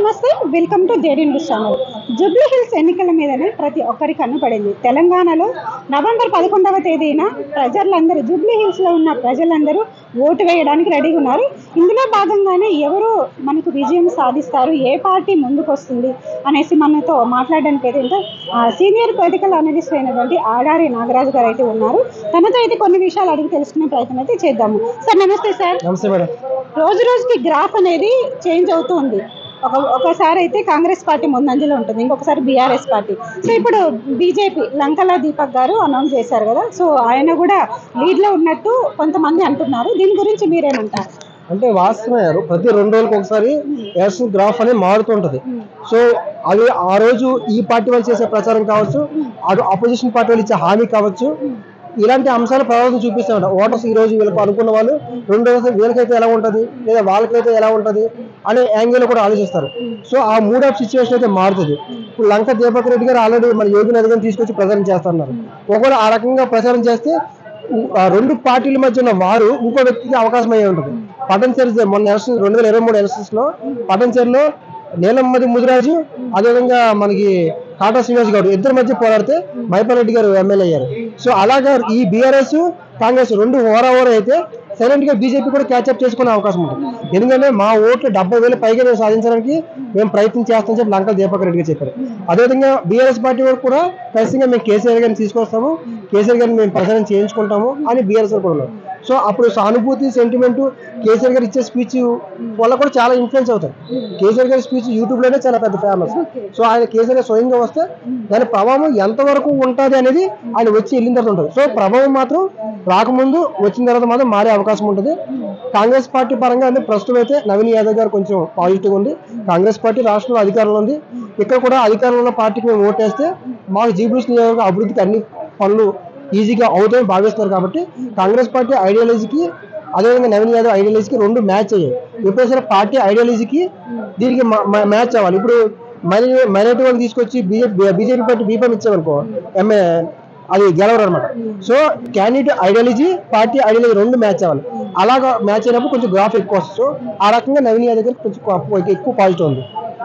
నమస్తే, welcome to JD news channel. Jubilee hills ఎన్నికల మీదనే ప్రతి ఒక్కరి కన్ను పడింది. తెలంగాణలో నవంబర్ 11వ తేదీన ప్రజలందరూ జూబ్లీ హిల్స్లో ఉన్న ప్రజలందరూ ఓటు వేయడానికి రెడీగా ఉన్నారు. ఇందులో భాగంగానే ఎవరు మనకు విజయం సాధిస్తారు, ఏ పార్టీ ముందుకు వస్తుంది అనేసి మనతో మాట్లాడడానికి అయితే సీనియర్ పొలిటికల్ అనలిస్ట్ అయినటువంటి ఆడారి నాగరాజు గారు అయితే ఉన్నారు. తనతో అయితే కొన్ని విషయాలు అడిగి తెలుసుకునే ప్రయత్నం అయితే చేద్దాము. సార్ నమస్తే. సార్ నమస్తే మేడం. రోజు రోజుకి గ్రాఫ్ అనేది చేంజ్ అవుతుంది. ఒకసారి అయితే కాంగ్రెస్ పార్టీ ముందంజలో ఉంటుంది, ఇంకొకసారి బీఆర్ఎస్ పార్టీ. సో ఇప్పుడు బీజేపీ లంకల దీపక్ గారు అనౌన్స్ చేశారు కదా, సో ఆయన కూడా లీడ్లో ఉన్నట్టు కొంతమంది అంటున్నారు. దీని గురించి మీరేమంటారు? అంటే వాస్తవమే, ప్రతి 2 రోజులకు ఒకసారి ఎలక్షన్ గ్రాఫ్ అనేది మారుతుంటది. సో అది ఆ రోజు ఈ పార్టీ వాళ్ళు చేసే ప్రచారం కావచ్చు, అటు అపోజిషన్ పార్టీ వాళ్ళు ఇచ్చే హామీ కావచ్చు, ఇలాంటి అంశాలు ప్రభావం చూపిస్తామంట. ఓటర్స్ ఈ రోజు వీళ్ళకి అనుకున్న వాళ్ళు 2 రోజులు వీళ్ళకైతే ఎలా ఉంటుంది లేదా వాళ్ళకైతే ఎలా ఉంటుంది అనే యాంగిల్ కూడా ఆలోచిస్తారు. సో ఆ మూడ్ ఆఫ్ సిచ్యువేషన్ అయితే మారుతుంది. ఇప్పుడు లంక దీపక్ రెడ్డి గారు ఆల్రెడీ మన యోగి నది గారిని తీసుకొచ్చి ప్రచారం చేస్తున్నారు. ఒకవేళ ఆ రకంగా ప్రచారం చేస్తే 2 పార్టీల మధ్య ఉన్న వారు ఇంకో వ్యక్తికి అవకాశం అయ్యే ఉంటుంది. పటంచెరు మొన్న ఎలక్షన్ 2023 ఎలక్షన్స్ లో పటంచెరులో నీలమ్మది ముదిరాజు, అదేవిధంగా మనకి టాటా శ్రీనివాస్ గారు ఇద్దరి మధ్య పోరాడితే మైపాల్ రెడ్డి గారు ఎమ్మెల్యే అయ్యారు. సో అలాగా ఈ బీఆర్ఎస్ కాంగ్రెస్ 2 ఓవర్ అయితే సైలెంట్ గా బీజేపీ కూడా క్యాచ్అప్ చేసుకునే అవకాశం ఉంటుంది. ఎందుకంటే మా ఓట్లు 70,000 పైగా మేము సాధించడానికి మేము ప్రయత్నం చేస్తామని చెప్పి లంకల దీపక్ రెడ్డి గారు చెప్పారు. అదేవిధంగా బీఆర్ఎస్ పార్టీ వారు కూడా ఖచ్చితంగా మేము కేసీఆర్ గారిని తీసుకొస్తాము, కేసీఆర్ గారిని మేము ప్రచారం చేయించుకుంటాము అని బీఆర్ఎస్ కూడా ఉన్నారు. సో అప్పుడు సానుభూతి సెంటిమెంట్ కేసీఆర్ గారు ఇచ్చే స్పీచ్ వల్ల కూడా చాలా ఇన్ఫ్లుయెన్స్ అవుతారు. కేసీఆర్ గారి స్పీచ్ యూట్యూబ్ లోనే చాలా పెద్ద ఫేమస్. సో ఆయన కేసీఆర్ గారు స్వయంగా వస్తే దాని ప్రభావం ఎంతవరకు ఉంటుంది అనేది ఆయన వచ్చి వెళ్ళిన తర్వాత ఉంటుంది. సో ప్రభావం మాత్రం రాకముందు వచ్చిన తర్వాత మాత్రం మారే అవకాశం ఉంటుంది. కాంగ్రెస్ పార్టీ పరంగా అంటే ప్రస్తుతం అయితే నవీన్ యాదవ్ గారు కొంచెం పాజిటివ్ ఉంది. కాంగ్రెస్ పార్టీ రాష్ట్రంలో అధికారంలో ఉంది. ఇక్కడ కూడా అధికారంలో పార్టీకి మేము ఓటేస్తే మాకు జీబీఎస్ నియోజకవర్గ అభివృద్ధికి అన్ని పనులు ఈజీగా అవుతాయని భావిస్తున్నారు. కాబట్టి కాంగ్రెస్ పార్టీ ఐడియాలజీకి అదేవిధంగా నవీన్ యాదవ్ ఐడియాలజీకి 2 మ్యాచ్ అయ్యాయి. ఎప్పుడైనా పార్టీ ఐడియాలజీకి దీనికి మ్యాచ్ అవ్వాలి. ఇప్పుడు మైనారిటీ వాళ్ళు తీసుకొచ్చి బీజేపీ పార్టీ బీపం ఇచ్చామనుకో అది గెలవరు అనమాట. So candidate ideology party ideology 2 match అవ్వాలి. అలాగా మ్యాచ్ అయినప్పుడు కొంచెం గ్రాఫ్ ఎక్కువ వస్తుంది. సో ఆ రకంగా నవీన్ యాదవ్ గారికి కొంచెం ఎక్కువ పాజిటివ్ ఉంది.